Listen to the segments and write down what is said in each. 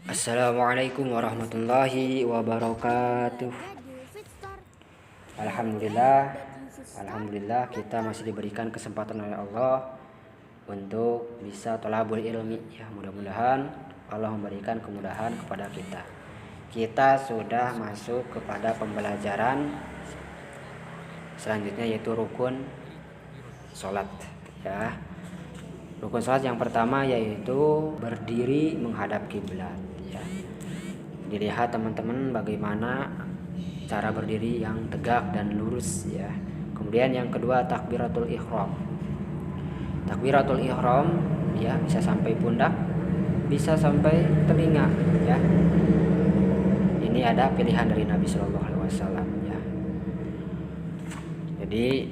Assalamualaikum warahmatullahi wabarakatuh. Alhamdulillah, Alhamdulillah kita masih diberikan kesempatan oleh Allah untuk bisa thalabul ilmi. Ya, mudah-mudahan Allah memberikan kemudahan kepada kita. Kita sudah masuk kepada pembelajaran selanjutnya, yaitu rukun sholat. Ya, rukun sholat yang pertama yaitu berdiri menghadap kiblat. Ya, dilihat teman-teman bagaimana cara berdiri yang tegak dan lurus. Ya, kemudian yang kedua takbiratul ihram. Takbiratul ihram ya bisa sampai pundak, bisa sampai telinga. Ya, ini ada pilihan dari Nabi Shallallahu Alaihi Wasallam. Ya, jadi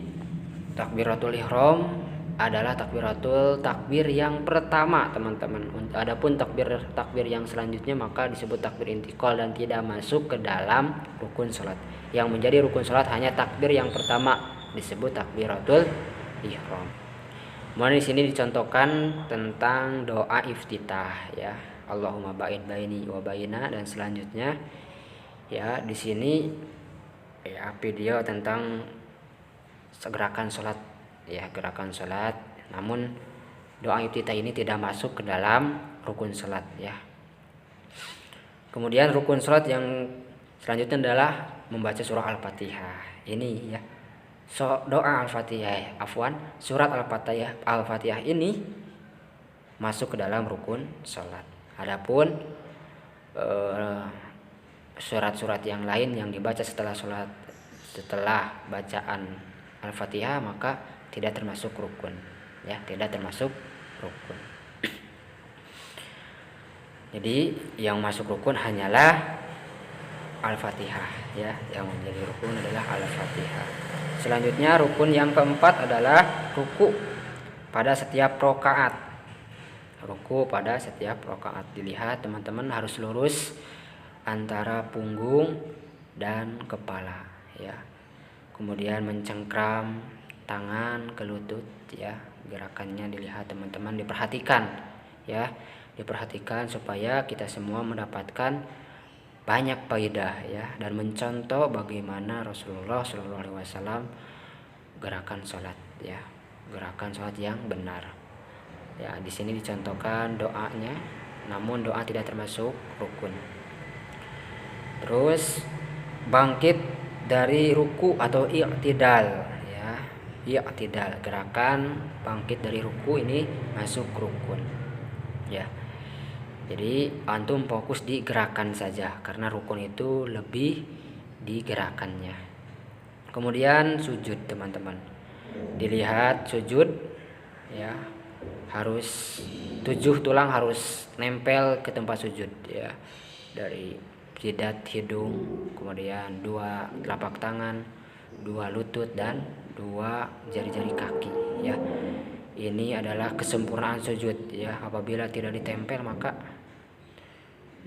takbiratul ihram adalah takbir yang pertama, teman-teman. Adapun takbir yang selanjutnya maka disebut takbir intikal dan tidak masuk ke dalam rukun salat. Yang menjadi rukun salat hanya takbir yang pertama, disebut takbiratul ihram. Kemudian di sini dicontohkan tentang doa iftitah, ya. Allahumma ba'id baini wa baina, dan selanjutnya ya di sini ya video tentang gerakan salat. Ya, gerakan sholat, namun doa iftitah ini tidak masuk ke dalam rukun sholat. Ya, kemudian rukun sholat yang selanjutnya adalah membaca surah Al-Fatihah. Ini ya, doa Al-Fatihah, surat Al-Fatihah ini masuk ke dalam rukun sholat. Adapun surat-surat yang lain yang dibaca setelah sholat, setelah bacaan Al-Fatihah, maka tidak termasuk rukun. Ya, tidak termasuk rukun. Jadi yang masuk rukun hanyalah Al-Fatihah. Ya, yang menjadi rukun adalah Al-Fatihah. Selanjutnya rukun yang keempat adalah ruku pada setiap rakaat. Ruku pada setiap rakaat. Dilihat teman-teman harus lurus antara punggung dan kepala. Ya, kemudian mencengkram tangan ke lutut. Ya, gerakannya dilihat teman-teman, diperhatikan. Ya, diperhatikan supaya kita semua mendapatkan banyak faedah, ya, dan mencontoh bagaimana Rasulullah Shallallahu Alaihi Wasallam gerakan sholat. Ya, gerakan sholat yang benar. Ya, di sini dicontohkan doanya, namun doa tidak termasuk rukun. Terus bangkit dari ruku atau i'tidal. I'tidal, gerakan bangkit dari ruku ini masuk rukun. Ya, jadi antum fokus di gerakan saja, karena rukun itu lebih di gerakannya. Kemudian sujud, teman-teman. Dilihat sujud, ya, harus 7 tulang harus nempel ke tempat sujud. Ya, dari jidat hidung, kemudian 2 telapak tangan, 2 lutut, dan 2 jari-jari kaki. Ya, ini adalah kesempurnaan sujud. Ya, apabila tidak ditempel maka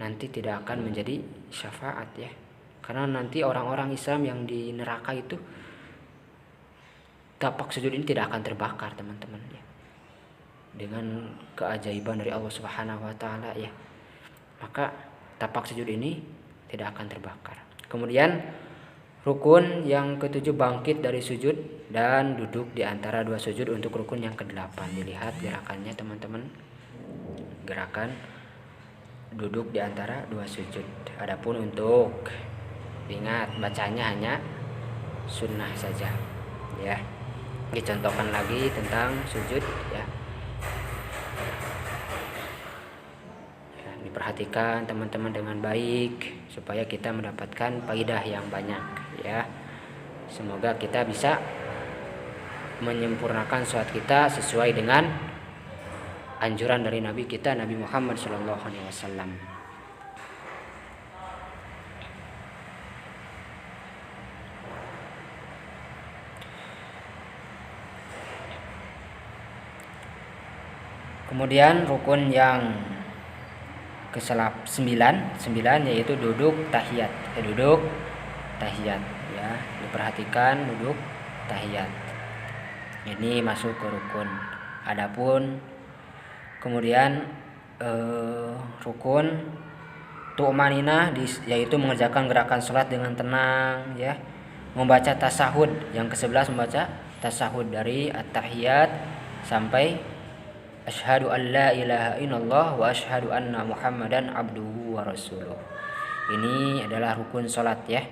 nanti tidak akan menjadi syafaat. Ya, karena nanti orang-orang Islam yang di neraka itu tapak sujud ini tidak akan terbakar, teman-teman. Ya, dengan keajaiban dari Allah Subhanahu Wa Taala. Ya, maka tapak sujud ini tidak akan terbakar. Kemudian rukun yang ketujuh bangkit dari sujud dan duduk di antara 2 sujud untuk rukun yang ke-8. Dilihat gerakannya, teman-teman. Gerakan duduk di antara 2 sujud. Adapun untuk ingat bacanya hanya sunnah saja. Ya, dicontohkan lagi tentang sujud. Ya, perhatikan teman-teman dengan baik supaya kita mendapatkan faedah yang banyak. Ya, semoga kita bisa menyempurnakan sholat kita sesuai dengan anjuran dari Nabi kita, Nabi Muhammad Shallallahu Alaihi Wasallam. Kemudian rukun yang ke-9 yaitu duduk tahiyat. Duduk tahiyat, ya, diperhatikan duduk tahiyat. Ini masuk ke rukun. Adapun kemudian rukun tu'maninah yaitu mengerjakan gerakan sholat dengan tenang ya. Membaca tasahud, yang ke-11 membaca tasahud dari at-tahiyat sampai asyhadu an la ilaha illallah wa asyhadu anna muhammadan abduhu wa rasuluh. Ini adalah rukun sholat ya.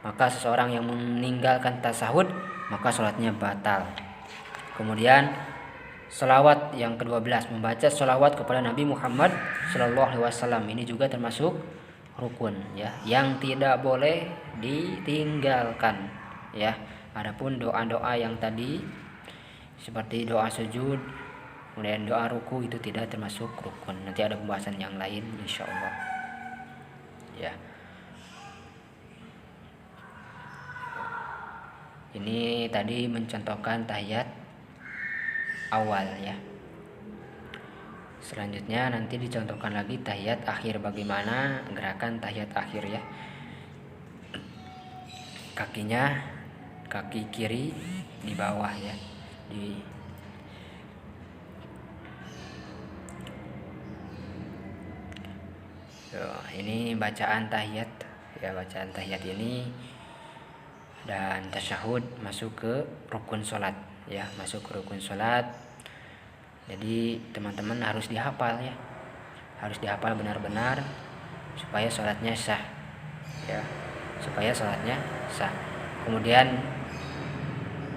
Maka seseorang yang meninggalkan tasahud maka sholatnya batal. Kemudian selawat yang ke-12, membaca selawat kepada Nabi Muhammad Shallallahu Alaihi Wasallam. Ini juga termasuk rukun ya, yang tidak boleh ditinggalkan ya. Adapun doa-doa yang tadi seperti doa sujud, kemudian doa ruku itu tidak termasuk rukun. Nanti ada pembahasan yang lain insyaallah ya. Ini tadi mencontohkan tahiyat awal ya. Selanjutnya nanti dicontohkan lagi tahiyat akhir, bagaimana gerakan tahiyat akhir ya. Kakinya, kaki kiri di bawah ya, ini bacaan tahiyat ya. Bacaan tahiyat ini dan tasyahud masuk ke rukun sholat ya, masuk ke rukun sholat. Jadi teman-teman harus dihafal ya, harus dihafal benar-benar supaya sholatnya sah ya, supaya sholatnya sah. Kemudian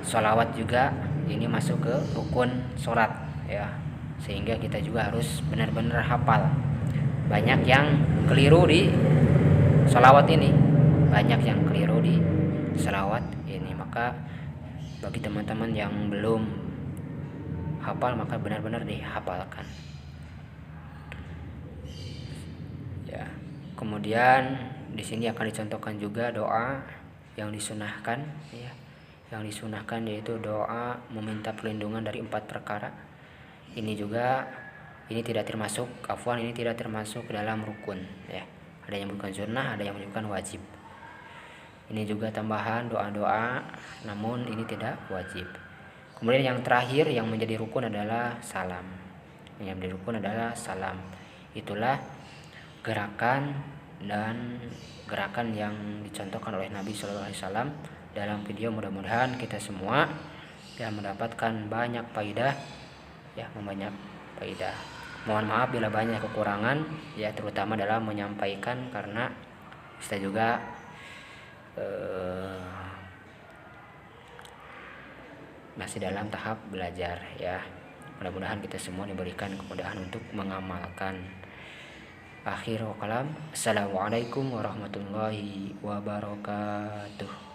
sholawat juga ini masuk ke rukun sholat ya, sehingga kita juga harus benar-benar hafal. Banyak yang keliru di sholawat ini, banyak yang keliru di sholawat ini. Maka bagi teman-teman yang belum hafal maka benar-benar dihafalkan ya. Kemudian di sini akan dicontohkan juga doa yang disunahkan ya. Yang disunahkan yaitu doa meminta perlindungan dari 4 perkara. Ini juga ini tidak termasuk ini tidak termasuk dalam rukun ya. Ada yang bukan sunnah, ada yang bukan wajib. Ini juga tambahan doa-doa namun ini tidak wajib. Kemudian yang terakhir yang menjadi rukun adalah salam. Yang menjadi rukun adalah salam. Itulah gerakan yang dicontohkan oleh Nabi Shallallahu Alaihi Wasallam dalam video. Mudah-mudahan kita semua yang mendapatkan banyak faidah ya, banyak faidah. Mohon maaf bila banyak kekurangan ya, terutama dalam menyampaikan karena kita juga masih dalam tahap belajar ya. Mudah-mudahan kita semua diberikan kemudahan untuk mengamalkan. Akhirul kalam, assalamualaikum warahmatullahi wabarakatuh.